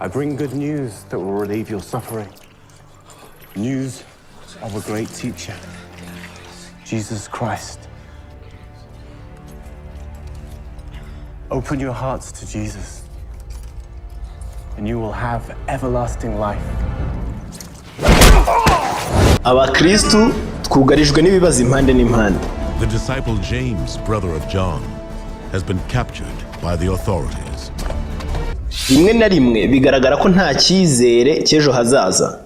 I bring good news that will relieve your suffering. News of a great teacher, Jesus Christ. Open your hearts to Jesus, and you will have everlasting life. Abakristo twugarijwe n'ibibazo impande n'impande. The disciple James, brother of John, has been captured by the authorities. Rimwe na rimwe bigaragara ko nta cyizere cy'ejo hazaza.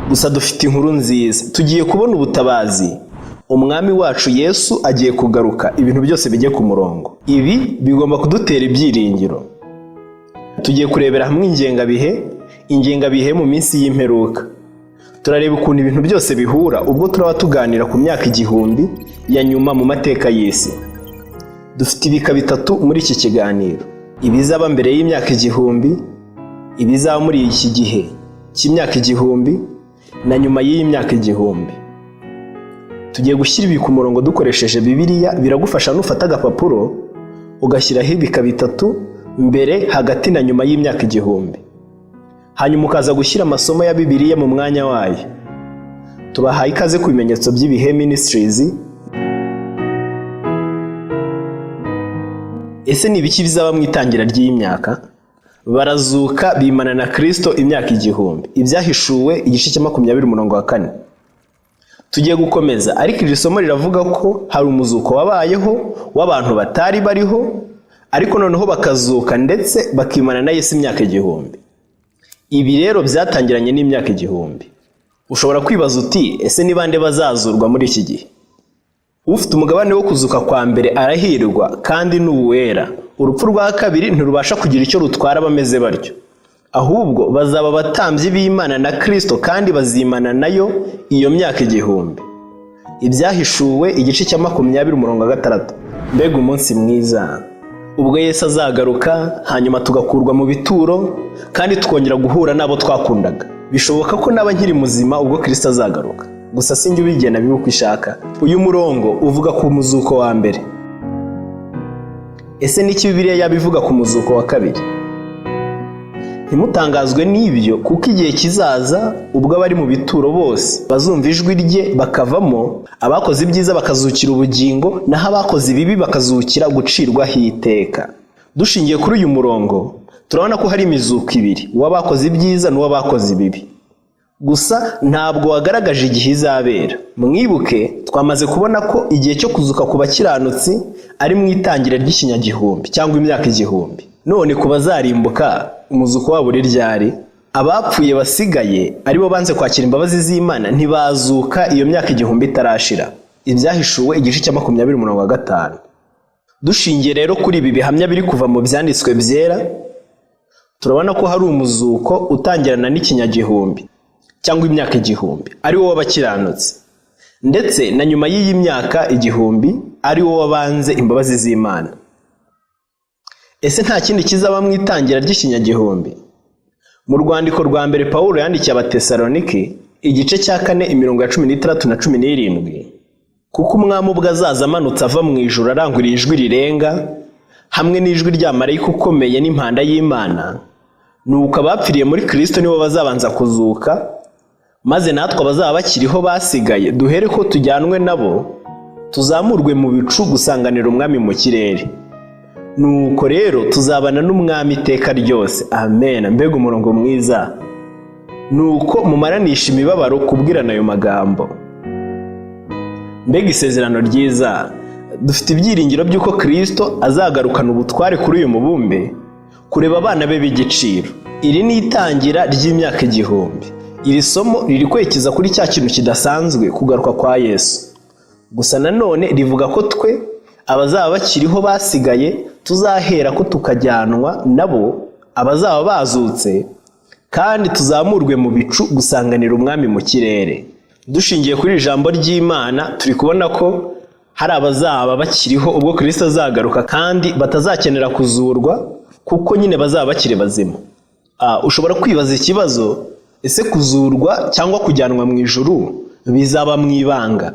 Gusa dufite inkuru nziza, tugiye kubona ubutabazi. Umwami wacu Yesu agiye kugaruka, ibintu byose bijye ku murongo. Ibi bigomba kudutera ibyiringiro. Tugiye kurebera hamwe ingengabihe mu minsi y'imperuka. Turareba ukuntu ibintu byose bihura ubwo turaba tuganira ku myaka 1000 ya nyuma mu mateka y'isi. Dufite ibika bitatu muri iki kiganiro: ibizaba mbere y'imyaka 1000, ibizaba muri iki gihe cy'imyaka 1000 na nyuma y'iyi myaka 1000. Tugiye gushyira ibi ku murongo dukoresheje Bibiliya. Biragufasha nufata agapapuro ugashyiraho ibika bitatu mbere, hagati na nyuma y'imyaka 1000. Hanyuma ukaza gushyira amasomo ya Bibiliya mu mwanya wayo. Tubahaye ikaze ku bimenyetso by'ibihe Ministries. Ese ni ibiki bizaba mu itangira ry'iyi myaka? Barazuka bimana na Kristo imyaka 1000. Ibyahishuwe igice cya 20:4. Tugiye gukomeza, ariko iri somo riravuga ko hari umuzuko wabayeho w'abantu batari bariho, ariko noneho bakazuka ndetse bakimana na Yesu imyaka 1000. Ibi rero byatangiranye n'imyaka 1000. Ushobora kwibaza uti, ese ni bande bazazurwa muri iki gihe? Ufite umugabane wo kuzuka kwa mbere arahirwa kandi n'uwera. Urupfu rwa kabiri ntirubasha kugira icyo rutwara bameze batyo, ahubwo bazaba abatambyi b'Imana na Kristo kandi bazimana nayo iyo myaka 1000. Ibyahishuwe igice cya 20:6. Mbega umunsi mwiza! Ubwo Yesu azagaruka, hanyuma tugakurwa mu bituro kandi tukongera guhura nabo twakundaga. Bishoboka ko naba nkiri muzima ubwo Kristo azagaruka, gusa sinjye ubigena bibi uko ishaka. Uyu murongo uvuga ku muzuko wa mbere. Ese niki Bibiliya yabivuga ku muzuko wa kabiri? Ntimutangazwe n'ibyo, kuko igihe kizaza ubwo abari mu bituro bose bazumva ijwi rye bakavamo, abakoze ibyiza bakazukira ubugingo, naho abakoze ibibi bakazukira gucirwaho iteka. Dushingiye kuri uyu murongo turabona ko hari imizuko ibiri, uw'abakoze ibyiza n'uw'abakoze ibibi. Gusa ntabwo wagaragaje igihe izabera. Mwibuke twamaze kubona ko igihe cyo kuzuka ku bakiranutsi ari mu itangira ry'ikinyagihumbi cyangwa imyaka 1000. None ku bazarimbuka umuzuko wabo ryari? Abapfuye basigaye aribo banze kwakira imbabazi z'Imana ntibazuka iyo myaka 1000 itarashira. Ibyahishuwe igice cya 20:5. Dushingiye rero kuri ibi bihamya biri kuva mu byanditswe byera, turabona ko hari umuzuko utangirana n'ikinyagihumbi cyangwa imyaka 1000 ari wo w'abakiranutsi, ndetse na nyuma y'iyi myaka 1000 ari wo wabanze imbabazi z'Imana. Ese nta kindi kizaba mu itangira ry'ikinyagihumbi? Mu rwandiko rwa mbere Pawulo yandikiye Abatesalonike igice cya 4:16 na 17, kuko umwami ubwo azaza amanutse ava mu ijuru arangurira ijwi rirenga hamwe n'ijwi rya marayika ukomeye n'impanda y'Imana, nuko abapfiriye muri Kristo nibo bazabanza kuzuka, maze natwe abazaba bakiriho basigaye duhere ko tujyanwe nabo tuzamurwe mu bicu gusanganira umwami mu kirere. Nuko rero tuzabana n'umwami iteka ryose. Amen. Mbega umurongo mwiza! Nuko mumaranisha imibabaro kubwirana ayo magambo. Mbega isezerano ryiza! Dufite ibyiringiro by'uko Kristo azagarukana ubutware kuri uyu mubumbe, kureba abana be b'igiciro. Iri ni itangira ry'imyaka 1000. Iri somo riri kwerekeza kuri cya kintu kidasanzwe, kugaruka kwa Yesu. Gusa nanone rivuga ko twe abazaba bakiriho basigaye tuzahera ko tukajyanwa nabo abazaba bazutse, kandi tuzamurwe mu bicu gusanganira umwami mu kirere. Dushingiye kuri ijambo ry'Imana turi kubona ko hari abazaba bakiriho ubwo Kristo azagaruka kandi batazakenera kuzurwa, kuko nyine bazaba bakiri bazima. Ushobora kwibaza ikibazo, ese kuzurwa cyangwa kujyanwa mu ijuru bizaba mu ibanga?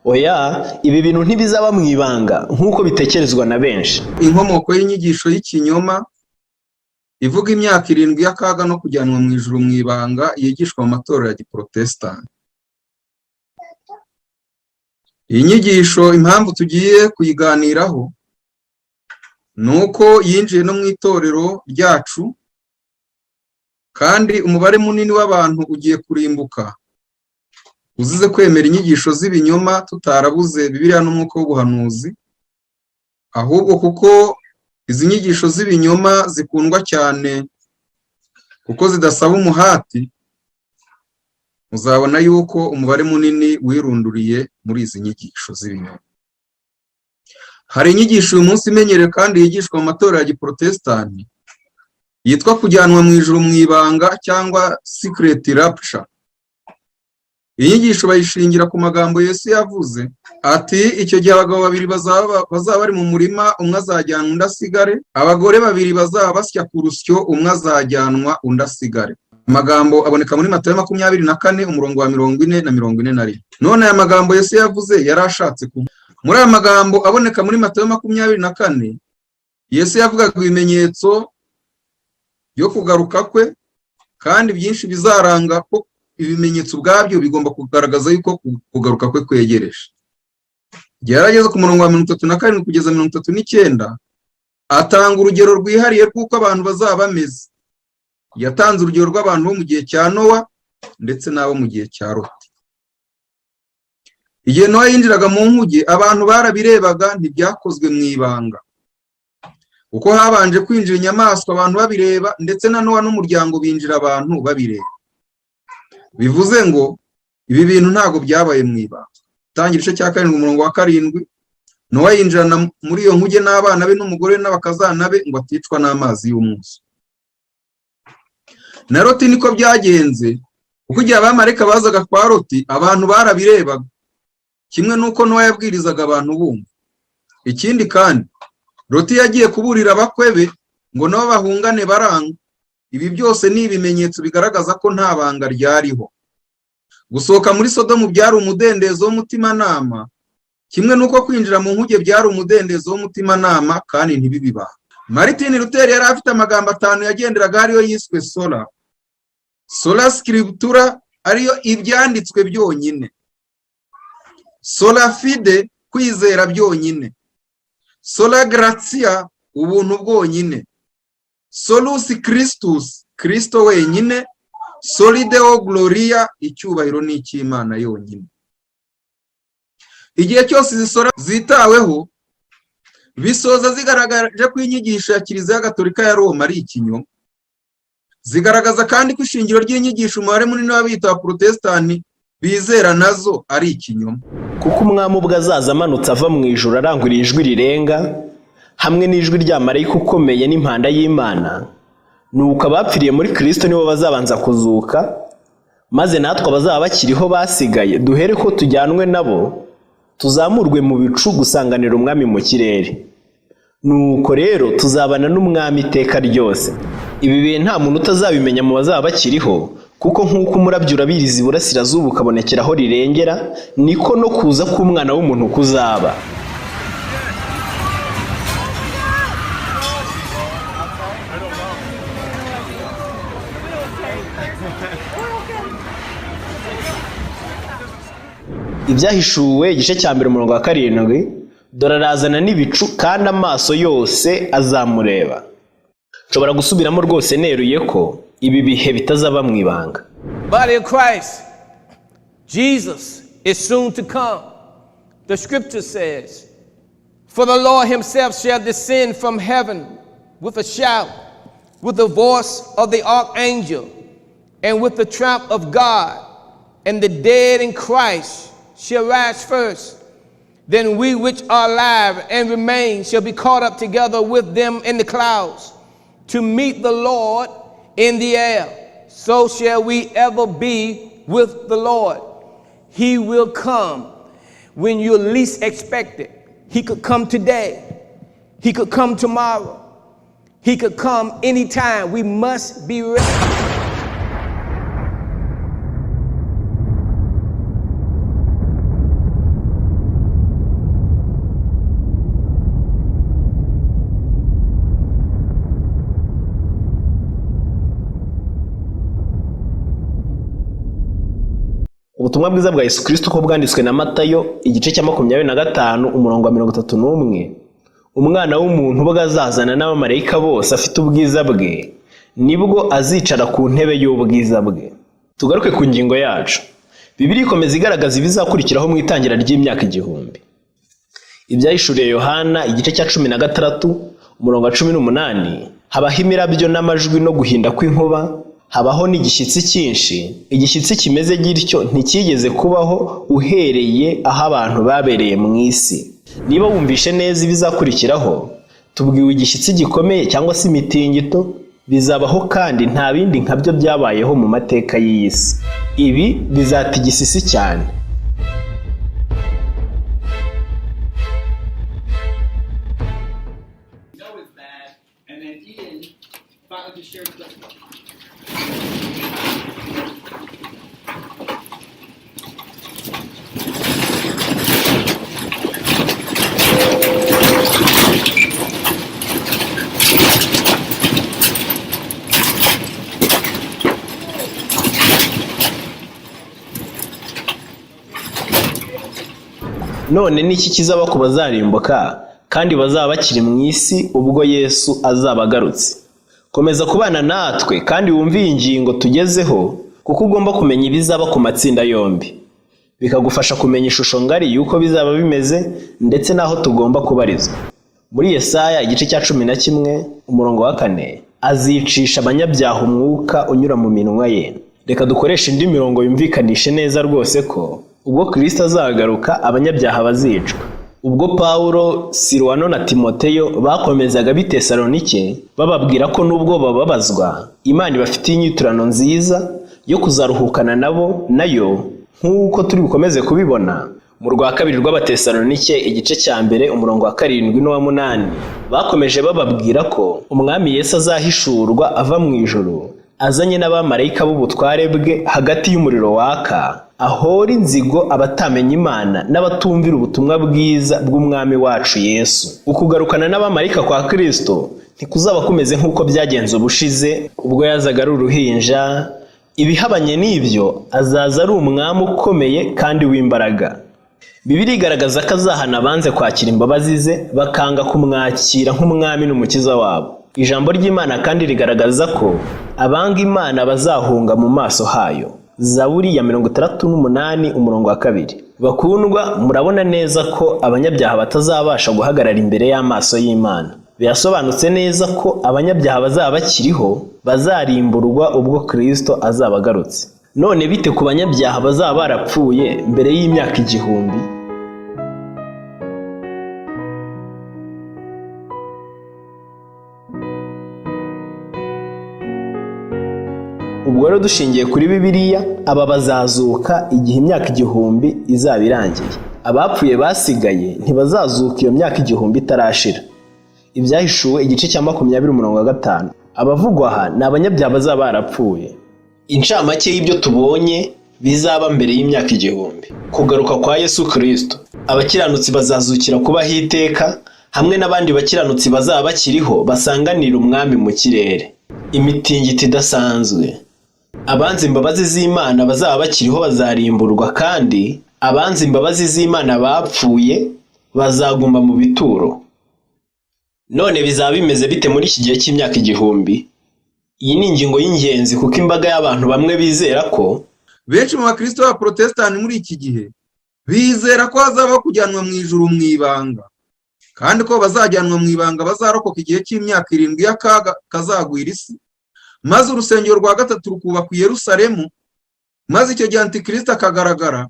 Oya, ibi bintu ntibizaba mu ibanga nk'uko bitekerezwa na benshi. Inkomoko y'inyigisho y'ikinyoma ivuga imyaka 7 y'akaga no kujyanwa mu ijuru mu ibanga yigishwa mu matorero ya Giprotestanti. Iyi nyigisho impamvu tugiye kuyiganiraho nuko yinjiye no mu itorero ryacu, kandi umubare munini w'abantu ugiye kurimbuka uzize kwemera inyigisho z'ibinyoma, tutarabuze Bibiliya n'umwuka w'ubuhanuzi, ahubwo kuko izi nyigisho z'ibinyoma zikundwa cyane kuko zidasaba umuhati, muzabona yuko umubare munini wirunduriye muri izi nyigisho z'ibinyoma. Hari inyigisho uyu munsi imenyerewe kandi yigishwa mu matorero ya Giprotestanti yitwa kujyanwa mu ijuru mu ibanga cyangwa secret rapture. Iyi nyigisho bayishingira ku magambo Yesu yavuze ati, icyo gihe abagabo 2 bazaba bari mu murima, umwe azajyanwa undi asigare, abagore 2 bazaba basya ku rusyo, umwe azajyanwa undi asigare. Amagambo aboneka muri Matayo 24 umurongo wa 40 na 41. None aya magambo Yesu yavuze yarashatse kuvuga. Muri aya magambo aboneka muri Matayo 24, Yesu yavugaga ibimenyetso byo kugaruka kwe, kandi byinshi bizaranga ko ibimenyetso ubwabyo bigomba kugaragaza yuko kugaruka kwe kwegereje. Gerageza ku murongo wa 37 kugeza 39, atanga urugero rwihariye rw'uko abantu bazaba bameze. Yatanze urugero rw'abantu bo mu gihe cya Nowa ndetse n'abo mu gihe cya Loti. Igihe Nowa yinjiraga mu nkuge, abantu barabirebaga, ntibyakozwe mu ibanga, uko habanje kwinjira inyamaswa abantu babireba, ndetse na Nowa n'umuryango binjira abantu babireba. Bivuze ngo ibi bintu ntago byabaye mu ibanga. Tangira igice cya 7 umurongo wa 7, Nowa yinjirana muri iyo nkuge n'abana be n'umugore n'abakazana be ngo aticwa n'amazi y'umwuzu. Na Loti niko byagenze, kuko igihe abamarayika bazaga kwa Loti, abantu barabirebaga, kimwe nuko Nowa yabwirizaga abantu bumva. Ikindi kandi Loti yagiye kuburira abakwe be ngo nabo bahungane baranga. Ibi byose ni ibimenyetso bigaragaza ko nta banga ryariho. Gusohoka muri Sodomu byari umudendezo w'umutimanama, kimwe nuko kwinjira mu nkuge byari umudendezo w'umutimanama, kandi ntibibiba. Martin Luther yari afite amagambo 5 yagenderaga, hariyo yiswe sola scriptura, ariyo ibyanditswe byonyine; sola fide, kwizera byonyine; sola gratia, ubuntu bwonyine; solus Christus, Kristo wenyine; soli deo gloria, icyubahiro ni icy'Imana yonyine. Igihe cyose izi sola zitaweho, bisoza zigaragaje ko inyigisho ya Kiliziya Gatolika ya Roma ari ikinyoma. Zigaragaza kandi ko ishingiro ry'inyigisho umubare munini w'abita Protestani bizera nazo ari ikinyoma. Kuko umwami ubwo azaza amanutse ava mu ijuru arangurira ijwi rirenga, hamwe n'ijwi rya marayika ukomeye n'impanda y'Imana, nuko abapfiriye muri Kristo nibo bazabanza kuzuka, maze natwe abazaba bakiriho basigaye duhere ko tujyanwe nabo, tuzamurwe mu bicu gusanganira umwami mu kirere. Nuko rero tuzabana n'umwami iteka ryose. Ibi bihe nta muntu utazabimenya mu bazaba bakiriho, kuko nk'uko umurabyo urabiriza iburasirazuba ukabonekera aho rirengera, niko no kuza k'Umwana w'umuntu kuzaba. Ibyahishuwe igice cya 1 umurongo wa 7, dore arazana n'ibicu kandi amaso yose azamureba. Nshobora gusubiramo rwose neruye ko ibi bihe bitazaba mu ibanga. Body of Christ, Jesus is soon to come. The scripture says, for the Lord himself shall descend from heaven with a shout, with the voice of the archangel, and with the trump of God, and the dead in Christ shall rise first. Then we which are alive and remain shall be caught up together with them in the clouds to meet the Lord in the air. So shall we ever be with the Lord. He will come when you least expect it. He could come today. He could come tomorrow. He could come anytime. We must be ready. Ubutumwa bwiza bwa Yesu Kristo ko bwanditswe na Matayo igice cya 25 umurongo wa 31. Umwana w'umuntu ubwo azazana n'abamarayika bose afite ubwiza bwe, nibwo azicara ku ntebe y'ubwiza bwe. Tugaruke ku ngingo yacu. Bibiliya ikomeza igaragaza ibizakurikiraho mu itangira ry'imyaka 1000. Ibyahishuriye Yohana igice cya 16 umurongo wa 18, habaho imirabyo n'amajwi no guhinda kw'inkuba, habaho n'igishyitsi cyinshi. Igishyitsi kimeze gityo ntikigeze kubaho uhereye aho abantu babereye mu isi. Niba wumvishe neza ibizakurikiraho, tubwiwe igishyitsi gikomeye cyangwa se imitingito bizabaho, kandi nta bindi nkabyo byabayeho mu mateka y'isi. Ibi bizatigisa isi cyane. None niki kizaba ku bazarimbuka kandi bazaba bakiri mu isi ubwo Yesu azaba agarutse? Komeza kubana natwe kandi wumve iyi ngingo tugezeho, kuko ugomba kumenya ibizaba ku matsinda yombi, bikagufasha kumenya ishusho ngari y'uko bizaba bimeze ndetse n'aho tugomba kubarizwa. Muri Yesaya igice cya 11 umurongo wa 4, azicisha abanyabyaha umwuka unyura mu minwa ye. Reka dukoreshe indi mirongo yumvikanishe neza rwose ko ubwo Kristo azagaruka abanyabyaha bazicwa. Ubwo Pawulo, Silwano na Timoteyo bakomezaga b'i Tesalonike bababwira ko nubwo bababazwa, Imana ibafitiye inyiturano nziza yo kuzaruhukana nabo nayo, nk'uko turi bukomeze kubibona mu rwa 2 rw'Abatesalonike igice cya 1 umurongo wa 7 n'uwa 8. Bakomeje bababwira ko umwami Yesu azahishurwa ava mu ijuru, azanye n'abamarayika b'ubutware bwe hagati y'umuriro waka, ahora inzigo abatamenya Imana n'abatumvira ubutumwa bwiza bw'umwami wacu Yesu. Ukugarukana n'abamarayika kwa Kristo ntikuzaba kumeze nk'uko byagenze ubushize ubwo yazaga ari uruhinja. Ibihabanye n'ibyo, azaza ari umwami ukomeye kandi w'imbaraga. Bibiliya igaragaza ko azahana abanze kwakira imbabazi ze bakanga kumwakira nk'umwami n'umukiza wabo. Ijambo ry'Imana kandi rigaragaza ko abanga Imana bazahunga mu maso hayo. Zaburi ya 68 umurongo wa 2. Bakundwa, murabona neza ko abanyabyaha batazabasha guhagarara imbere y'amaso y'Imana. Birasobanutse neza ko abanyabyaha bazaba bakiriho bazarimburwa ubwo Kristo azaba agarutse. None bite ku banyabyaha bazaba barapfuye mbere y'imyaka 1000? Ubwo rero dushingiye kuri Bibiliya, aba bazazuka igihe imyaka 1000 izaba irangiye. Abapfuye basigaye ntibazazuka iyo myaka 1000 itarashira. Ibyahishuwe igice cya 20 umurongo wa 5. Abavugwa aha ni abanyabyaha bazaba barapfuye. Incamake y'ibyo tubonye bizaba mbere y'imyaka 1000. Kugaruka kwa Yesu Kristo. Abakiranutsi bazazukira kubaho iteka, hamwe n'abandi bakiranutsi bazaba bakiriho basanganira umwami mu kirere. Imitingito idasanzwe. Abanzi imbabazi z'Imana bazaba bakiriho bazarimburwa, kandi abanzi imbabazi z'Imana bapfuye bazaguma mu bituro. None bizaba bimeze bite muri iki gihe cy'imyaka 1000? Iyi ni ingingo y'ingenzi kuko imbaga y'abantu bamwe bizera ko benshi mu bakristo ba Protestant muri iki gihe bizera ko hazaba kujyanwa mu ijuru mu ibanga, kandi ko bazajyanwa mu ibanga bazarokoka igihe cy'imyaka 7 y'akaga kazagwira isi, maze urusengero rwa gatatu rukubakwa i Yerusalemu, maze icyo gihe Antikristo akagaragara,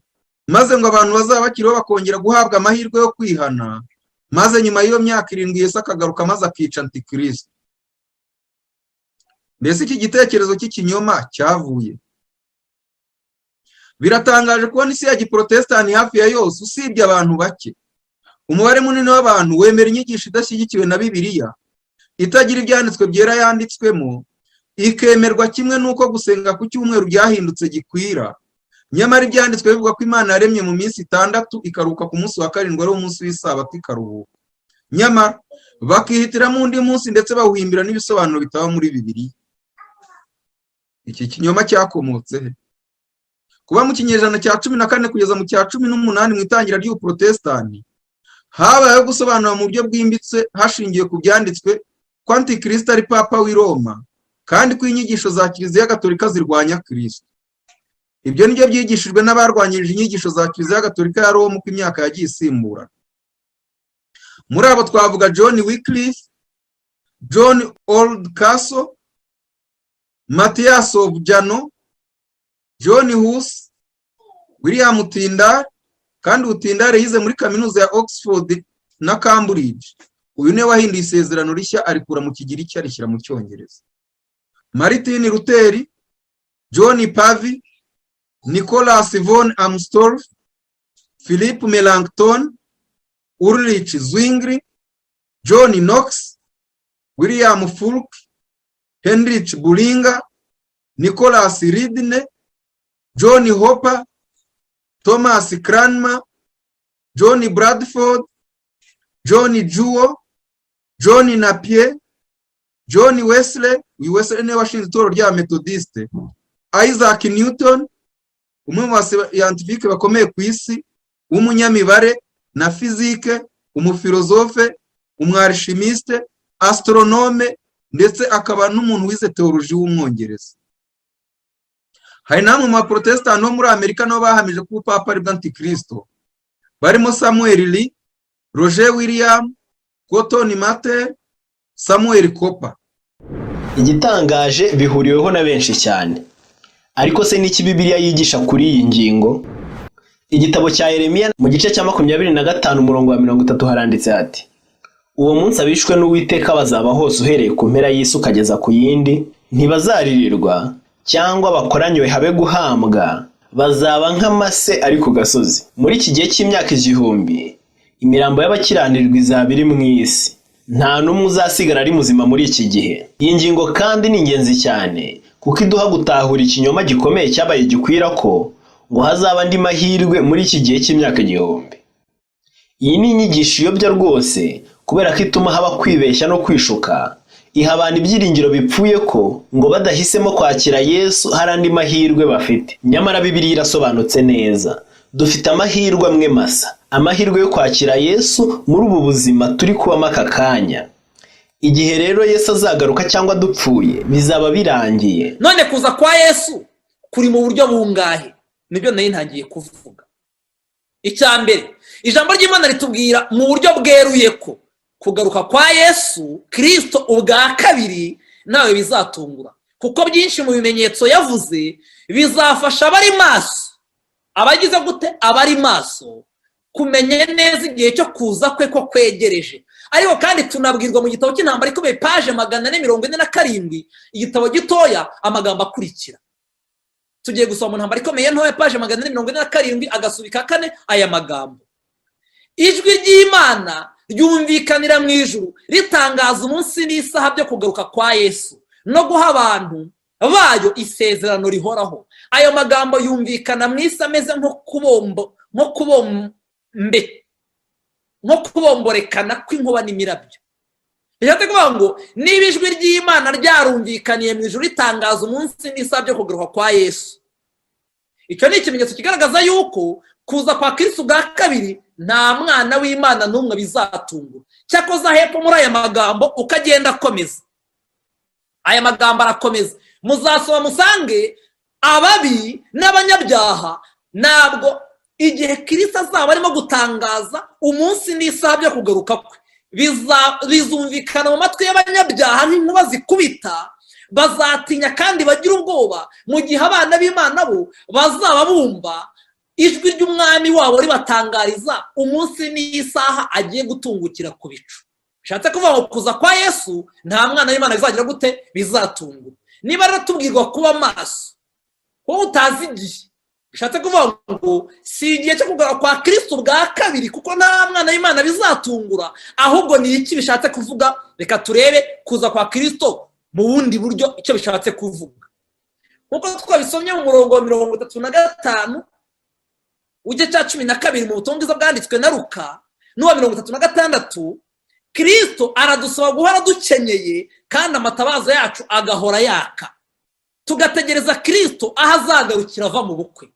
maze ngo abantu bazaba bakiriho bakongera guhabwa amahirwe yo kwihana, maze nyuma y'iyo myaka 7 Yesu akagaruka maze akica Antikristo. Mbese iki gitekerezo cy'ikinyoma cyavuye? Biratangaje kubona isi ya Giprotestani hafi ya yose, usibye abantu bake, umubare munini w'abantu wemera inyigisho idashyigikiwe na Bibiliya, itagira ibyanditswe byera yanditswemo, ikemerwa kimwe n'uko gusenga ku cyumweru byahindutse gikwira. Nyamara ibyanditswe bivuga ko Imana yaremye mu minsi 6 ikaruhuka ku munsi wa 7 ari umunsi w'isabato ikaruhuka. Nyamara bakihitiramo undi munsi ndetse bawuhimbira n'ibisobanuro bitaba muri Bibiliya. Iki kinyoma cyakomotse he? kuba mu kinyejana cya 14 kugeza mu cya 18 mu itangira ry'ubuprotestani habayeho gusobanura mu buryo bwimbitse hashingiye ku byanditswe ko Antikristo ari papa w'i Roma kandi ko inyigisho za Kiliziya Gatolika zirwanya Kristo. Ibyo nibyo byigishijwe n'abarwanyije inyigisho za Kiliziya Gatolika ya Roma uko imyaka yagiye isimbura. Muri abo twavuga John Wycliffe, John Oldcastle, Matthias of Jano, John Hus, William Tyndale, kandi Tyndale yize muri kaminuza ya Oxford na Cambridge. Uyu ne wahinduye isezerano rishya arikura mu Kigiriki arishyira mu Cyongereza. Martin Luther, John Pavy, Nicholas von Amstorff, Philip Melanchthon, Ulrich Zwingli, John Knox, William Fulk, Heinrich Bullinger, Nicholas Ridley, John Hopper, Thomas Cranmer, John Bradford, John Jewell, John Napier, John Wesley ne washinze itorero rya Methodiste, Isaac Newton, umwe mu bascientifique bakomeye ku isi, w'umunyamibare na fizike, umufilozofe, umwarishimiste, astronome, ndetse akaba n'umuntu wize teoloji w'umwongereza. Hari namwe mu Protestant no muri Amerika nabo bahamije ko Papa ari Antikristo, barimo Samuel Lee, Roger William, Cotton Mather, Samuel Cooper. Igitangaje bihuriweho na benshi cyane. Ariko se n'iki Bibiliya yigisha kuri iyi ngingo? Igitabo cya Yeremiya mu gice cya 25 umurongo wa 30 haranditse ati: uwo munsi abishwe n'Uwiteka bazaba hose uhereye ku mpera y'isi ukageza ku yindi, ntibazaririrwa cyangwa bakoranywe habe guhambwa, bazaba nk'amase ari ku gasozi. Muri iki gihe cy'imyaka 1000 imirambo y'abakiranirwa izaba iri mu isi, nta n'umwe uzasigara ari muzima muri iki gihe. Iyi ngingo kandi ni ingenzi cyane kuko iduha gutahura ikinyoma gikomeye cyabaye gikwira ko ngo hazaba andi mahirwe muri iki gihe cy'imyaka 1000. Iyi ni inyigisho iyobya rwose kubera ko ituma haba kwibeshya no kwishuka, iha abantu ibyiringiro bipfuye ko ngo badahisemo kwakira Yesu hari andi mahirwe bafite. Nyamara Bibiliya irasobanutse neza. Dufite amahirwe amwe masa, amahirwe yo kwakira Yesu muri ubu buzima turi kubamo aka kanya. Igihe rero Yesu azagaruka cyangwa dupfuye bizaba birangiye. None kuza kwa Yesu kuri mu buryo bungahe? Nibyo nayo ntangiye kuvuga. Icyambere, ijambo ry'Imana ritubwira mu buryo bweruye ko kugaruka kwa Yesu Kristo ubwa kabiri nawe bizatungura, kuko byinshi mu bimenyetso yavuze bizafasha abari maso. Abagize gute? Abari maso kumenya neza igihe cyo kuza kwe ko kwegereje. Ariko kandi tunabwirwa mu gitabo cy'intambara ikomeye page 447, igitabo gitoya amagambo akurikira. Tugiye gusoma mu ntambara ikomeye ntoya page 447 agasubika 4 aya magambo: ijwi ry'Imana ryumvikanira mu ijuru ritangaza umunsi n'isaha byo kugaruka kwa Yesu no guha abantu bayo isezerano rihoraho. Ayo magambo yumvikana mu isi ameze nko kubomborekana kw'inkuba n'imirabyo. Bishatse kuvuga ngo niba ijwi ry'Imana ryarumvikaniye mu ijuru ritangaza umunsi n'isaha byo kugaruka kwa Yesu, icyo ni ikimenyetso kigaragaza yuko kuza kwa Kristo bwa kabiri nta mwana w'Imana n'umwe bizatungura. Cyakoza hepfo muri aya magambo ukagenda akomeza, aya magambo arakomeza, muzasoma musange ababi n'abanyabyaha ntabwo igihe Kristo azaba arimo gutangaza umunsi n'isaha byo kugaruka kwe bizumvikana mu matwi y'abanyabyaha nk'inkuba zikubita, bazatinya kandi bagira ubwoba, mu gihe abana b'Imana bo bazaba bumva ijwi ry'umwami wabo ribatangariza umunsi n'isaha agiye gutungukira ku bicu. Bishatse kuvuga ngo kuza kwa Yesu nta mwana w'Imana bizagira gute? Bizatungura. Niba rero tubwirwa kuba maso wowe utazi igihe, bishatse kuvuga ngo si igihe cyo kugaruka kwa Kristo bwa kabiri kuko nta mwana w'Imana bizatungura, ahubwo ni iki bishatse kuvuga? Reka turebe kuza kwa Kristo mu bundi buryo icyo bishatse kuvuga. Nkuko twabisomye mu murongo wa 35 ujye cya 12 mu butumwa bwanditswe na Luka n'uwa 36, Kristo aradusaba guhora dukenyeye kandi amatabaza yacu agahora yaka, tugategereza Kristo aho azagarukira ava mu bukwe.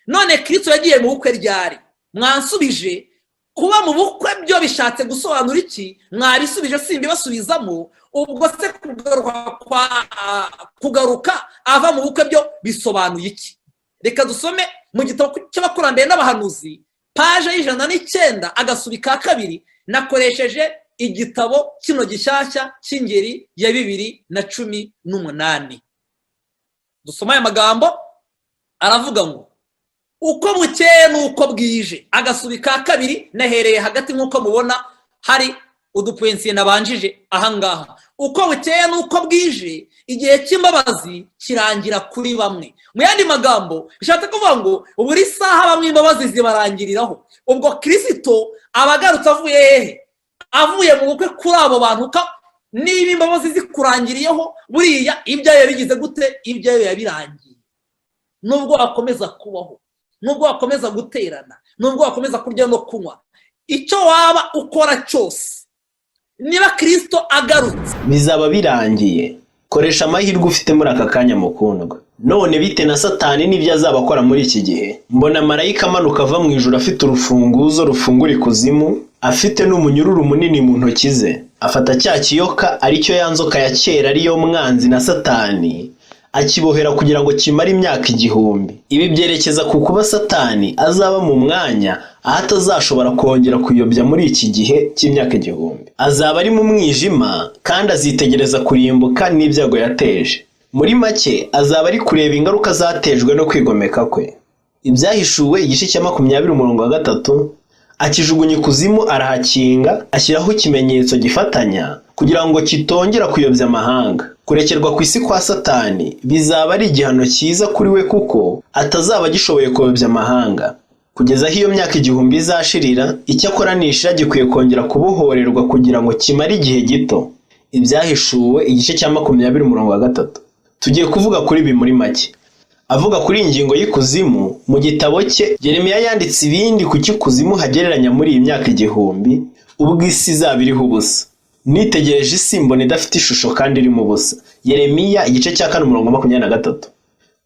none kristo yagiye mu bukwe ryari? Mwansubije kuba mu bukwe byo bishatse gusobanura iki? Mwabisubije simbibasubizamo. Ubwo se kugaruka ava mu bukwe byo bisobanuye iki? Reka dusome mu gitabo cy'abakurambere n'abahanuzi paje y'109 agasubi ka 2. Nakoresheje igitabo kino gishyashya cy'ingeri ya 2018. Dusoma aya magambo aravuga ngo uko bukeye nuko bwije. Agasubi ka 2 nahereye hagati nk'uko mubona hari udupwensiye nabanjije ahangaha. Uko bukeye nuko bwije, igihe cy'imbabazi kirangira kuri bamwe. Mu yandi magambo bishatse kuvuga ngo buri saha bamwe imbabazi zibarangiriraho. Ubwo Kristo abagarutse avuye hehe? Avuye mu bukwe kuri abo bantu. Niba imbabazi zikurangiriyeho, buriya ibyayo bigize gute? Ibyayo yabirangiye. Nubwo wakomeza kubaho, nubwo wakomeza guterana, nubwo wakomeza kurya no kunywa, icyo waba ukora cyose, niba Kristo agarutse bizaba birangiye. Koresha amahirwe ufite muri aka kanya mukundwa. None bite na Satani n'ibyo azaba akora muri iki gihe? Mbona marayika amanuka ava mu ijuru afite urufunguzo rufungura ikuzimu, afite n'umunyururu munini mu ntoki ze. Afata cya kiyoka aricyo ya nzoka ya kera ariyo mwanzi na Satani, akibohera kugira ngo kimare imyaka 1000. Ibi byerekeza ku kuba Satani azaba mu mwanya aho atazashobora kongera kuyobya muri iki gihe cy'imyaka 1000. Azaba ari mu mwijima kandi azitegereza kurimbuka n'ibyago yateje. Muri make azaba ari kureba ingaruka zatejwe no kwigomeka kwe. Ibyahishuwe igice cya 20:3, akijugunya ikuzimu arahakinga, ashyiraho ikimenyetso gifatanya kugira ngo kitongera kuyobya amahanga. Kurekerwa ku isi kwa Satani bizaba ari igihano cyiza kuri we kuko atazaba gishoboye kuyobya amahanga. Kugeza aho iyo myaka 1000 izashirira, icyo akoranisha gikwiye kongera kubohorerwa kugira ngo kimare igihe gito. Ibyahishuwe igice cya 20:3. Tugiye kuvuga kuri ibi muri make. Avuga kuri ingingo y'ikuzimu mu gitabo cye, Yeremiya yanditse ibindi ku cy'ikuzimu hagereranya muri iyi myaka 1000 ubwo isi izaba iriho ubusa. Nitegereje isi mbona idafite ishusho kandi iri mu busa. Yeremiya igice cya 4:23.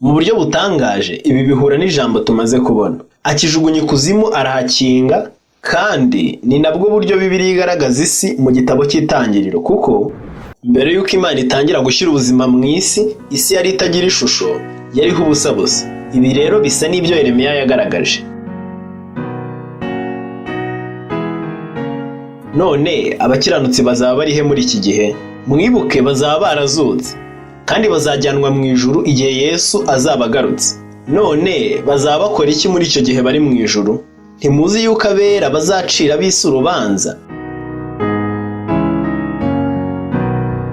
Mu buryo butangaje ibi bihura n'ijambo tumaze kubona. Akijugunya ikuzimu arahakinga, kandi ni nabwo buryo Bibiliya igaragaza isi mu gitabo cy'Itangiriro, kuko mbere y'uko Imana itangira gushyira ubuzima mu isi, isi yari itagira ishusho, yariho ubusa busa. Ibi rero bisa n'ibyo Yeremiya yagaragaje. None abakiranutsi bazaba bari he muri iki gihe? Mwibuke bazaba barazutse kandi bazajyanwa mu ijuru igihe Yesu azaba agarutse. None bazaba bakora iki muri icyo gihe bari mu ijuru? Ntimuzi yuko abera bazacira ab'isi urubanza?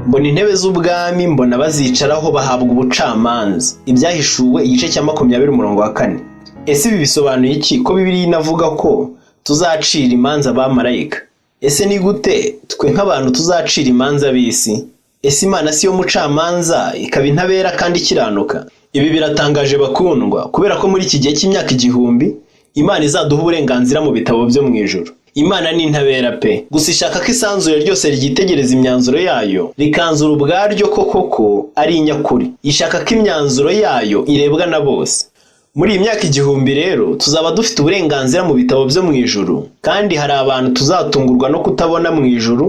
Mbona intebe z'ubwami, mbona bazicaraho bahabwa ubucamanza. Ibyahishuwe igice cya 20:4. Ese ibi bisobanuye iki ko Bibiliya inavuga ko tuzacira imanza abamarayika? Ese ni gute twe nk'abantu tuzacira imanza b'isi? Ese Imana si yo mucamanza ikaba intabera kandi ikiranuka? Ibi biratangaje bakundwa, kubera ko muri iki gihe cy'imyaka 1000 Imana izaduha uburenganzira mu bitabo byo mu ijuru. Imana ni intabera pe, gusa ishaka ko isanzure ryose ryitegereza imyanzuro yayo rikanzura ubwaryo koko ari inyakuri. Ishaka ko imyanzuro yayo irebwa na bose. Muri iyi myaka 1000 rero tuzaba dufite uburenganzira mu bitabo byo mu ijuru, kandi hari abantu tuzatungurwa no kutabona mu ijuru,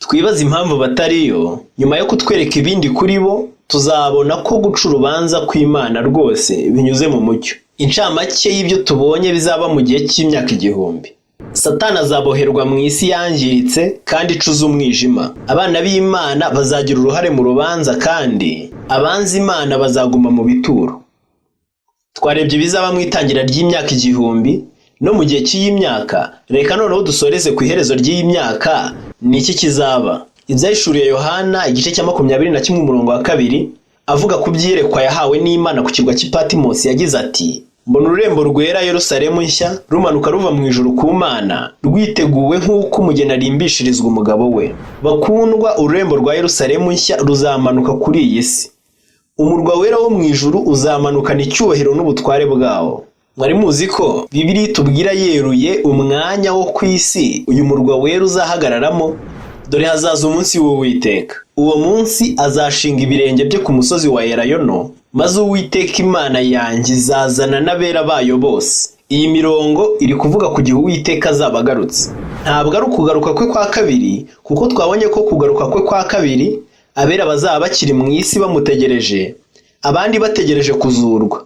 twibaza impamvu batariyo. Nyuma yo kutwereka ibindi kuri bo, tuzabona ko guca urubanza kw'Imana rwose binyuze mu mucyo. Incamake y'ibyo tubonye bizaba mu gihe cy'imyaka 1000. Satani azaboherwa mu isi yangiritse kandi icuza umwijima. Abana b'Imana bazagira uruhare mu rubanza, kandi abanzi Imana bazaguma mu bituro. Twarebye bizaba mu itangira ry'imyaka 1000 no mu gihe cy'iyi myaka. Reka noneho dusoreze ku iherezo ry'iyi myaka. Ni iki kizaba? Ibyahishuriye Yohana igice cya 21:2 avuga ku byirekwa yahawe n'Imana ku kirwa cy'Ipatimosi yagize ati: mbona ururembo rwera Yerusalemu nshya rumanuka ruva mu ijuru ku Mana, rwiteguwe nk'uko umugeni arimbishirizwa umugabo we. Bakundwa, ururembo rwa Yerusalemu nshya ruzamanuka kuri iyi si. Umurwa wera wo mu ijuru uzamanukana icyubahiro n'ubutware bwawo. Mwari muzi ko Bibiliya itubwira yeruye umwanya wo ku isi uyu murwa wera uzahagararamo? Dore hazaza umunsi w'Uwiteka. uwo munsi azashinga ibirenge bye ku musozi wa Elayono, maze Uwiteka Imana yanjye izazana n'abera bayo bose. Iyi mirongo iri kuvuga ku gihe Uwiteka azaba agarutse. Ntabwo ari ukugaruka kwe kwa kabiri, kuko twabonye ko kugaruka kwe kwa kabiri abera bazaba bakiri mu isi bamutegereje, abandi bategereje kuzurwa.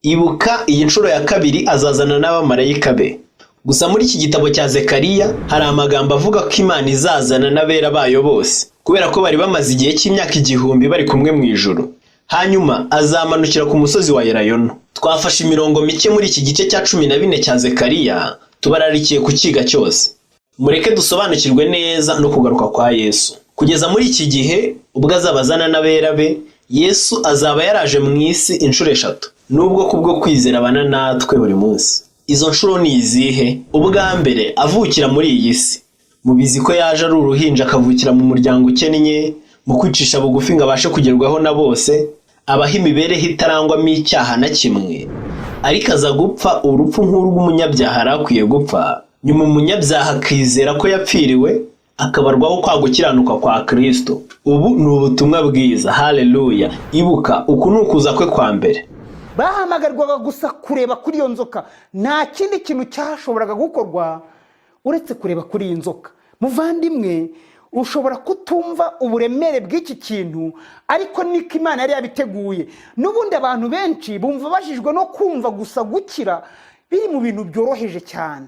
Ibuka, iyi nshuro ya kabiri azazana n'abamarayika be. Gusa muri iki gitabo cya Zekariya hari amagambo avuga ko Imana izazana n'abera bayo bose, kubera ko bari bamaze igihe cy'imyaka 1000 bari kumwe mu ijuru. Hanyuma azamanukira ku musozi wa Elayono. Twafashe imirongo mike muri iki gice cya 14 cya Zekariya, tubararikiye ku kiga cyose. Mureke dusobanukirwe neza no kugaruka kwa Yesu. Kugeza muri iki gihe ubwo azabazana n'abera be, Yesu azaba yaraje mu isi inshuro 3, nubwo kubwo kwizera abana natwe buri munsi. Izo nshuro ni izihe? Ubwa mbere avukira muri iyi si. Mubizi ko yaje ari uruhinja akavukira mu muryango ukennye, mu kwicisha bugufi ngo abashe kugerwaho na bose, abaho imibereho itarangwamo icyaha na kimwe. Ariko aza gupfa urupfu nk'urw'umunyabyaha arakwiye gupfa. Nyuma umunyabyaha akizera ko yapfiriwe, akabarwaho kwa gukiranuka kwa Kristo. Ubu ni ubutumwa bwiza. Haleluya. Ibuka, uku ni ukuza kwe kwa mbere. Bahamagarwaga gusa kureba kuri iyo nzoka. Nta kindi kintu cyashoboraga gukorwa uretse kureba kuri iyi nzoka. Muvandimwe, ushobora kutumva uburemere bw'iki kintu, ariko niko Imana yari yabiteguye. N'ubundi abantu benshi bumva bajijwe no kumva gusa gukira biri mu bintu byoroheje cyane.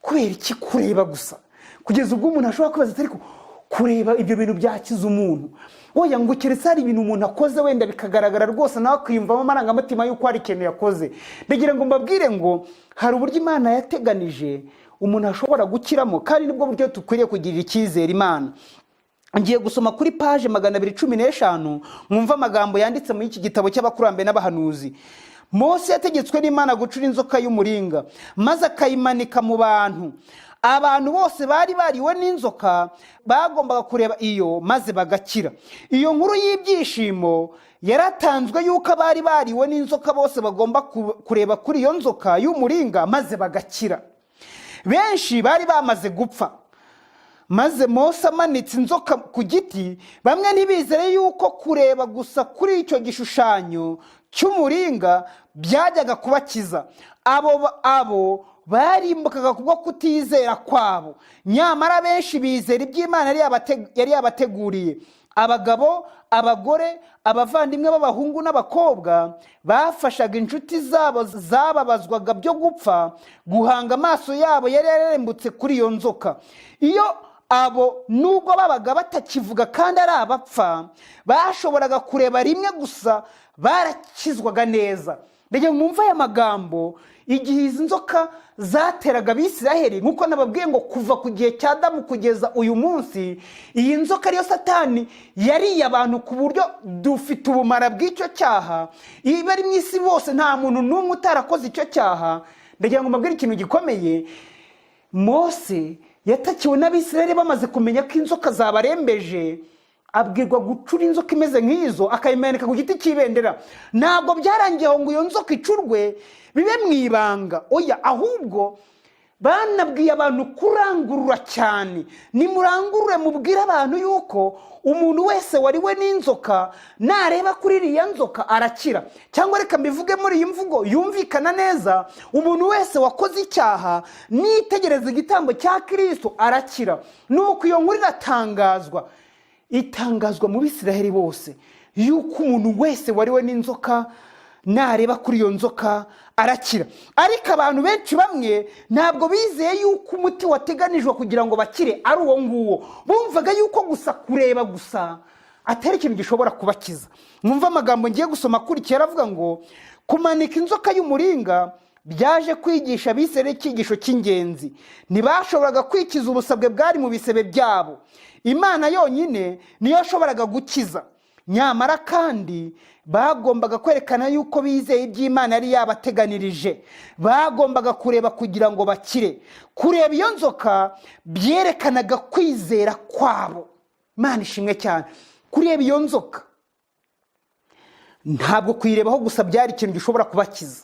Kubera iki kureba gusa? Kugeza ubwo umuntu ashobora kwibaza ati ariko kureba ibyo bintu byakiza umuntu. Oya, ngo keretse hari ibintu umuntu akoze wenda bikagaragara rwose nawe kwiyumvamo amarangamutima y'uko hari ikintu yakoze. Ndagira ngo mbabwire ngo hari uburyo Imana yateganije umuntu ashobora gukiramo, kandi nibwo buryo dukwiriye kugirira icyizere Imana. Ngiye gusoma kuri page 215 mwumva amagambo yanditse muri iki gitabo cy'abakurambere n'abahanuzi. Mose yategetswe n'Imana gucura inzoka y'umuringa, maze akayimanika mu bantu. Abantu bose bari bariwe n'inzoka bagombaga kureba iyo maze bagakira. Iyo nkuru y'ibyishimo yaratanzwe yuko abari bariwe n'inzoka bose bagomba kureba kuri iyo nzoka y'umuringa maze bagakira. Benshi bari bamaze gupfa. Maze Mose amanitse inzoka ku giti, bamwe ntibizere yuko kureba gusa kuri icyo gishushanyo cy'umuringa byajyaga kubakiza. Abo barimbukaga kubwo kutizera kwabo. Nyamara benshi bizera iby'Imana yari yabateguriye. Abagabo, abagore, abavandimwe b'abahungu n'abakobwa bafashaga inshuti zabo zababazwaga byo gupfa guhanga amaso yabo yari yararembutse kuri iyo nzoka. Iyo abo nubwo babaga batakivuga kandi ari abapfa, bashoboraga kureba rimwe gusa, barakizwaga neza. Ndagira ngo mwumve aya magambo. Igihe izi nzoka zateraga Abisiraheli, nkuko nababwiye ngo kuva ku gihe cya Adamu kugeza uyu munsi, iyi nzoka ariyo Satani yariye abantu ku buryo dufite ubumara bw'icyo cyaha. Iba ari mu isi bose nta muntu n'umwe utarakoze icyo cyaha. Ndagira ngo mbabwire ikintu gikomeye. Mose yatakiwe n'Abisiraheli bamaze kumenya ko inzoka zabarembeje, abwirwa gucura inzoka imeze nk'izo akayimanika ku giti cy'ibendera. Ntabwo byarangiye ngo iyo nzoka icurwe bibe mu ibanga. Oya, ahubwo banabwiye abantu kurangurura cyane. Nimurangurure mubwire abantu yuko umuntu wese wariwe n'inzoka nareba kuri iriya nzoka arakira. Cyangwa reka mbivuge muri iyi mvugo yumvikana neza, umuntu wese wakoze icyaha nitegereza igitambo cya Kristo arakira. Nuko iyo nkuru itangazwa mu Bisiraheli bose yuko umuntu wese wariwe n'inzoka nareba kuri iyo nzoka arakira. Ariko abantu benshi bamwe ntabwo bizeye yuko umuti wateganijwe kugira ngo bakire ari uwo nguwo. Bumvaga yuko gusa kureba gusa atari ikintu gishobora kubakiza. Mwumva amagambo ngiye gusoma kuri kera avuga ngo kumanika inzoka y'umuringa byaje kwigisha Abisiraheli icyigisho cy'ingenzi. Ntibashoboraga kwikiza ubusabwe bwari mu bisebe byabo. Imana yonyine niyo yashoboraga gukiza. Nyamara kandi bagombaga kwerekana yuko bizeye iby'Imana yari yabateganirije. Bagombaga kureba kugira ngo bakire. Kureba iyo nzoka byerekanaga kwizera kwabo. Imana ishimwe cyane. Kureba iyo nzoka ntabwo kuyirebaho gusa byari ikintu gishobora kubakiza,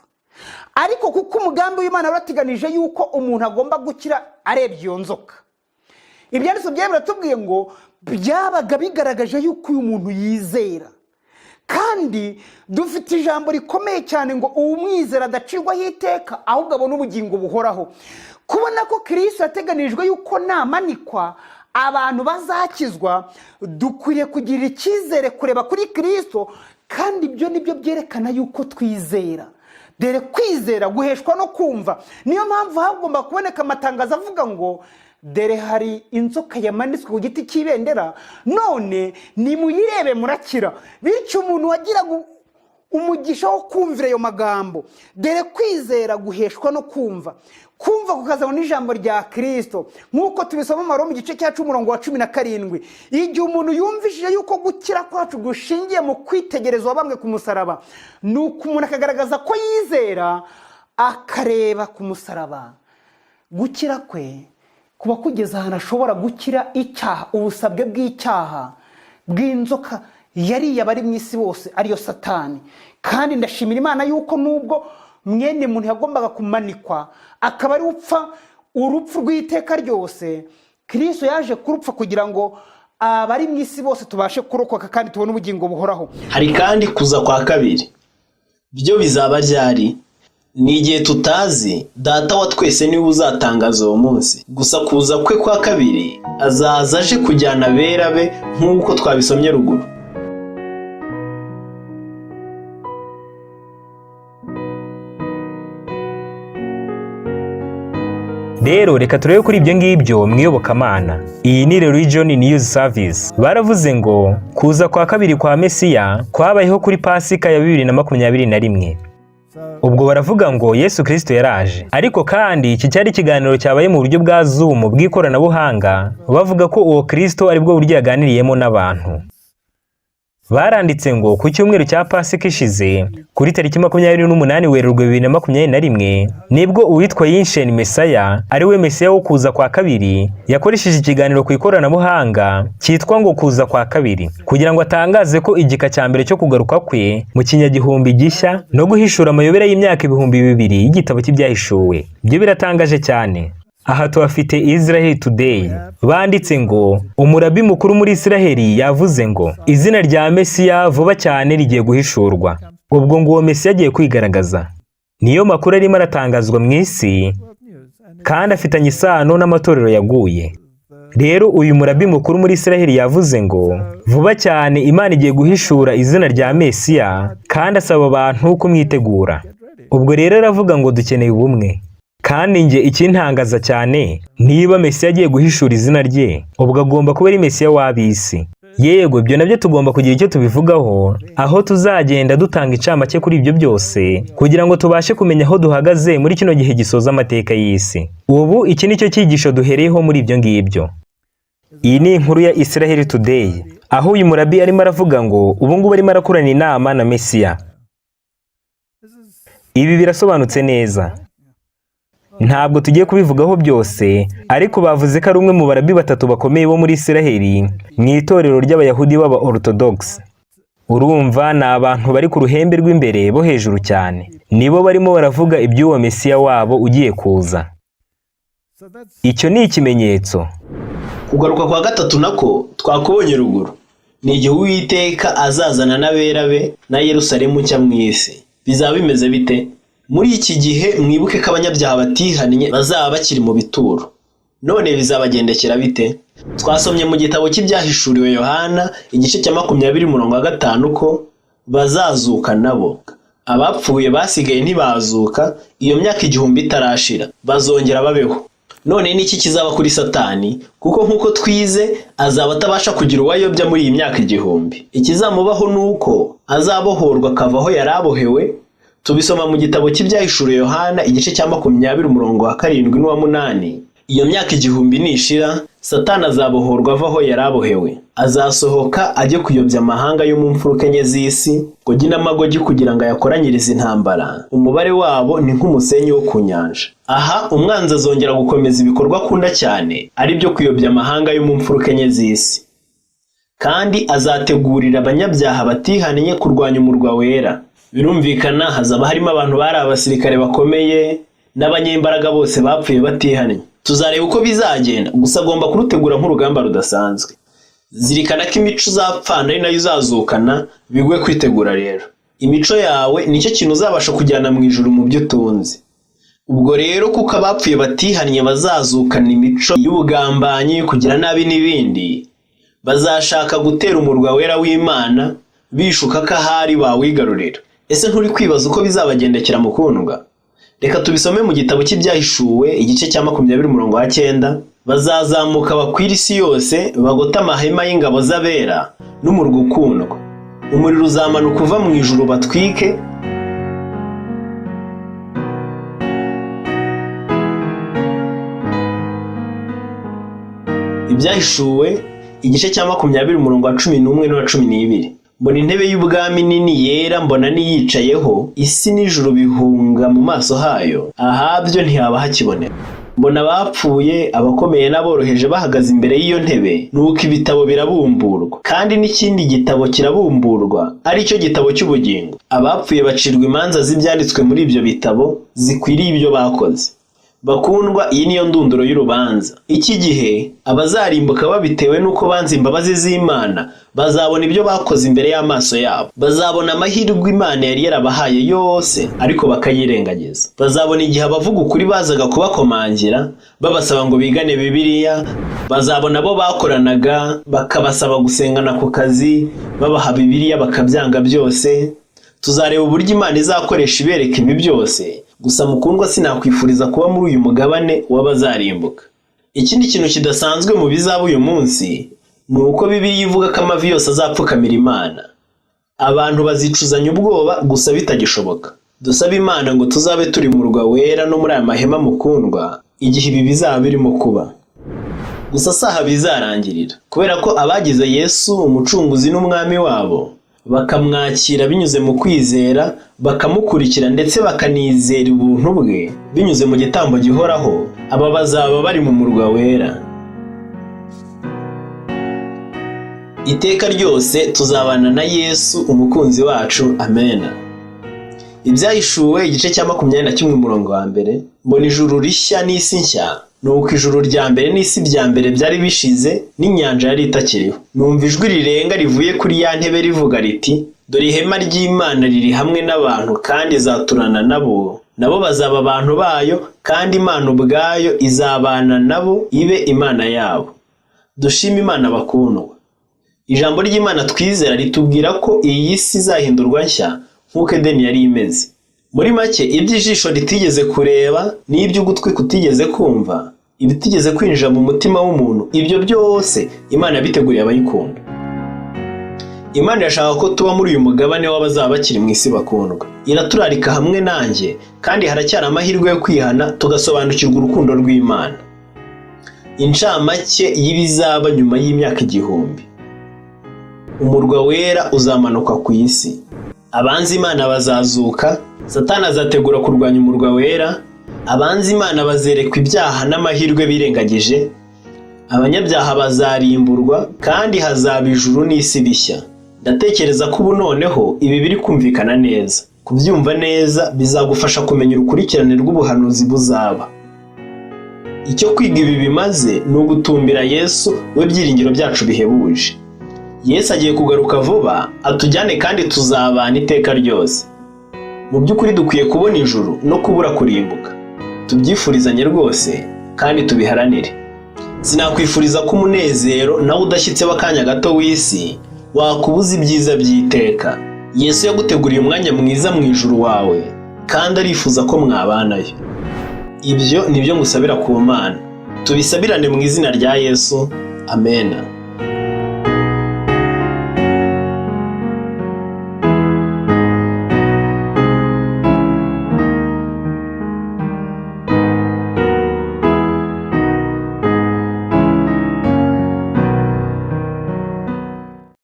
ariko kuko umugambi w'Imana warateganije yuko umuntu agomba gukira arebye iyo nzoka. Ibyanditswe byera biratubwiye ngo byabaga bigaragaje yuko uyu muntu yizera. Kandi dufite ijambo rikomeye cyane ngo uwumwizera adacirwaho iteka ahubwo abona ubugingo buhoraho. Kubona ko Kristo yateganijwe yuko namanikwa abantu bazakizwa, dukwiriye kugirira icyizere kureba kuri Kristo, kandi ibyo nibyo byerekana yuko twizera. Dore kwizera guheshwa no kumva. Niyo mpamvu hagomba kuboneka amatangazo avuga ngo dore hari inzoka yamanitswe ku giti cy'ibendera, none nimuyirebe murakira. Bityo umuntu wagiraga umugisha wo kumvira ayo magambo. Dore kwizera guheshwa no kumva. Kumva kukazana n'ijambo rya Kristo, nk'uko tubisoma mu Roma igice cya 10:17. Igihe umuntu yumvishije yuko gukira kwacu gushingiye mu kwitegerezwa bamwe ku musaraba, nuko umuntu akagaragaza ko yizera, akareba ku musaraba. Gukira kwe kuba kugeza ahantu ashobora gukira icyaha, ubusabwe bw'icyaha bw'inzoka yari abari mu isi bose, ariyo Satani. Kandi ndashimira Imana yuko nubwo mwene muntu yagombaga kumanikwa akaba ari upfa urupfu rw'iteka ryose, Kristo yaje kurupfa kugira ngo abari mu isi bose tubashe kurokoka kandi tubone ubugingo buhoraho. Hari kandi kuza kwa kabiri. Byo bizaba ryari? Ni igihe tutazi. Data wa twese niwe uzatangaza uwo munsi. Gusa kuza kwe kwa kabiri azaza aje kujyana abera be nk'uko twabisomye ruguru. Rero reka turebe kuri ibyo ngibyo mwiyobokamana. Iyi ni Religion News Service. Baravuze ngo kuza kwa kabiri kwa Mesiya kwabayeho kuri Pasika ya 2021. Ubwo baravuga ngo Yesu Kristo yaraje. Ariko kandi iki cyari ikiganiro cyabaye mu buryo bwa Zoom bw'ikoranabuhanga, bavuga ko uwo Kristo ari bwo buryo yaganiriyemo n'abantu. Baranditse ngo ku cyumweru cya Pasika ishize kuri tariki 28 Werurwe 2021 nibwo uwitwa Yinsheni Mesaya ari we Mesiya wo kuza kwa kabiri yakoresheje ikiganiro ku ikoranabuhanga cyitwa ngo kuza kwa kabiri, kugira ngo atangaze ko igika cya mbere cyo kugaruka kwe mu kinyagihumbi gishya no guhishura amayobera y'imyaka 2000 y'igitabo cy'ibyahishuwe. Byo biratangaje cyane. Aha tuhafite Israel Today. Banditse ngo umurabi mukuru muri Israeli yavuze ngo izina rya Mesiya vuba cyane rigiye guhishurwa. Ubwo ngo uwo Mesiya agiye kwigaragaza. Niyo makuru arimo aratangazwa mu isi kandi afitanye isano n'amatorero yaguye. Rero uyu murabi mukuru muri Israeli yavuze ngo vuba cyane Imana igiye guhishura izina rya Mesiya kandi asaba abantu kumwitegura. Ubwo rero aravuga ngo dukeneye ubumwe. Kandi nge ikintangaza cyane, niba Mesiya agiye guhishura izina rye, ubwo agomba kuba ari Mesiya w'abisi. Yego, ibyo nabyo tugomba kugira icyo tubivugaho, aho tuzagenda dutanga icamake kuri ibyo byose, kugira ngo tubashe kumenya aho duhagaze muri kino gihe gisoza amateka y'isi. Ubu iki nicyo cyigisho duhereyeho muri ibyo ngibyo. Iyi ni inkuru ya Israel Today, aho uyu murabi arimo aravuga ngo ubu ngubu arimo arakorana inama na Mesiya. Ibi birasobanutse neza. Ntabwo tugiye kubivugaho byose, ariko bavuze ko ari umwe mu barabi batatu bakomeye bo muri Israeli mu itorero ry'abayahudi b'aba Orthodox. Urumva ni abantu bari ku ruhembe rw'imbere bo hejuru cyane. Nibo barimo baravuga iby'uwo Mesiya wabo ugiye kuza. Icyo ni ikimenyetso. Kugaruka kwa gatatu nako twakubonye ruguru. Ni igihe Uwiteka azazana n'abera be na Yerusalemu nshya mu isi. Bizaba bimeze bite? Muri iki gihe mwibuke ko abanyabyaha batihannye bazaba bakiri mu bituro. None bizabagendekera bite? Twasomye mu gitabo cy'ibyahishuriwe Yohana igice cya 20:5 ko bazazuka nabo. Abapfuye basigaye ntibazuka iyo myaka 1000 itarashira, bazongera babeho. None niki kizaba kuri Satani? Kuko nkuko twize azaba atabasha kugira uwayobya muri iyi myaka 1000. Ikizamubaho nuko azabohorwa akavaho yarabohewe. Tubisoma mu gitabo cy'ibyahishuriwe Yohana igice cya 20:7-8. Iyo myaka 1000 nishira, Satani azabohorwa avaho yarabohewe. Azasohoka ajye kuyobya amahanga yo mu mfuruka enye z'isi, gogi n'amagogi kugira ngo ayakoranyirize intambara. Umubare wabo ni nk'umusenyi wo ku nyanja. Aha umwanzi azongera gukomeza ibikorwa akunda cyane, ari byo kuyobya amahanga yo mu mfuruka enye z'isi. Kandi azategurira abanyabyaha batihannye kurwanya umurwa wera. Birumvikana hazaba harimo abantu bari abasirikare bakomeye n'abanyembaraga bose bapfuye batihannye. Tuzareba uko bizagenda, gusa agomba kurutegura nk'urugamba rudasanzwe. zirikana ko imico uzapfana ari nayo uzazukana, biguhe kwitegura rero. Imico yawe nicyo kintu uzabasha kujyana mu ijuru mu byo utunze. Ubwo rero kuko abapfuye batihannye bazazukana imico y'ubugambanyi, kugira nabi n'ibindi, bazashaka gutera umurwa wera w'Imana bishuka ko ahari bawigarurira. Ese nturi kwibaza uko bizabagendekera mukundwa? Reka tubisome mu gitabo cy'Ibyahishuwe igice cya 20:9. Bazazamuka bakwira isi yose, bagota amahema y'ingabo z'abera n'umurwa ukundwa. Umuriro uzamanuka uva mu ijuru batwike, Ibyahishuwe igice cya 20:11-12. Mbona intebe y'ubwami nini yera, mbona niyicayeho, isi n'ijuru bihunga mu maso hayo, ahabyo ntihaba hakibonera. Mbona abapfuye, abakomeye n'aboroheje bahagaze imbere y'iyo ntebe, nuko ibitabo birabumburwa, kandi n'ikindi gitabo kirabumburwa, ari cyo gitabo cy'ubugingo. Abapfuye bacirwa imanza z'ibyanditswe muri ibyo bitabo zikwiriye ibyo bakoze. Bakundwa, iyi niyo ndunduro y'urubanza. Iki gihe abazarimbuka babitewe nuko banze imbabazi z'Imana bazabona ibyo bakoze imbere y'amaso yabo. Bazabona amahirwe Imana yari yarabahaye yose, ariko bakayirengagiza. Bazabona igihe abavuga ukuri bazaga kubakomangira babasaba ngo bigane Bibiliya. Bazabona abo bakoranaga bakabasaba gusengana ku kazi, babaha Bibiliya bakabyanga byose. Tuzareba uburyo Imana izakoresha ibereka ibi byose. Gusa mukundwa, sinakwifuriza kuba muri uyu mugabane w'abazarimbuka. Ikindi kintu kidasanzwe mu bizaba uyu munsi ni uko Bibiliya ivuga ko amavi yose azapfukamira Imana. Abantu bazicuzanya ubwoba gusa bitagishoboka. Dusaba Imana ngo tuzabe turi mu murwa wera no muri aya mahema mukundwa igihe ibi bizaba birimo kuba. Gusa saha bizarangirira, kubera ko abagize Yesu umucunguzi n'umwami wabo bakamwakira binyuze mu kwizera, bakamukurikira ndetse bakanizera ubuntu bwe binyuze mu gitambo gihoraho, aba bazaba bari mu murwa wera. Iteka ryose tuzabana na Yesu umukunzi wacu. Amen. Ibyahishuwe igice cya 21:1. Mbona ijuru rishya n'isi nshya, nuko ijuru rya mbere n'isi bya mbere byari bishize, n'inyanja yari itakiriho. Numva ijwi rirenga rivuye kuri ya ntebe rivuga riti, dore ihema ry'Imana riri hamwe n'abantu kandi izaturana nabo, nabo bazaba abantu bayo, kandi Imana ubwayo izabana nabo ibe Imana yabo. Dushima Imana bakundwa. Ijambo ry'Imana twizera ritubwira ko iyi si izahindurwa nshya nk'uko Edeni yari imeze. Muri make, iby'ijisho ritigeze kureba n'iby'ugutwi kutigeze kumva, ibitigeze kwinjira mu mutima w'umuntu, ibyo byose Imana yabiteguriye abayikunda. Imana irashaka ko tuba muri uyu mugabane w'abazaba bakiri mu isi bakundwa. Iraturarika hamwe nanjye, kandi haracyari amahirwe yo kwihana tugasobanukirwa urukundo rw'Imana. Incamake y'ibizaba nyuma y'imyaka 1000. Umurwa wera uzamanuka ku isi. Abanzi Imana bazazuka, Satani azategura kurwanya umurwa wera, abanzi Imana bazerekwa ibyaha n'amahirwe birengagije, abanyabyaha bazarimburwa, kandi hazaba ijuru n'isi bishya. Ndatekereza ko ubu noneho ibi biri kumvikana neza. Kubyumva neza bizagufasha kumenya urukurikirane rw'ubuhanuzi buzaba. Icyo kwiga ibi bimaze ni ugutumbira Yesu, we byiringiro byacu bihebuje. Yesu agiye kugaruka vuba, atujyane kandi tuzabana iteka ryose. Mu by'ukuri dukwiye kubona ijuru no kubura kurimbuka. Tubyifurizanye rwose kandi tubiharanire. Sinakwifuriza ko umunezero nawe udashyitse w'akanya gato w'isi wakubuza ibyiza by'iteka. Yesu yaguteguriye umwanya mwiza mu ijuru wawe, kandi arifuza ko mwabanayo. Ibyo nibyo ngusabira ku Mana. Tubisabirane mu izina rya Yesu. Amen.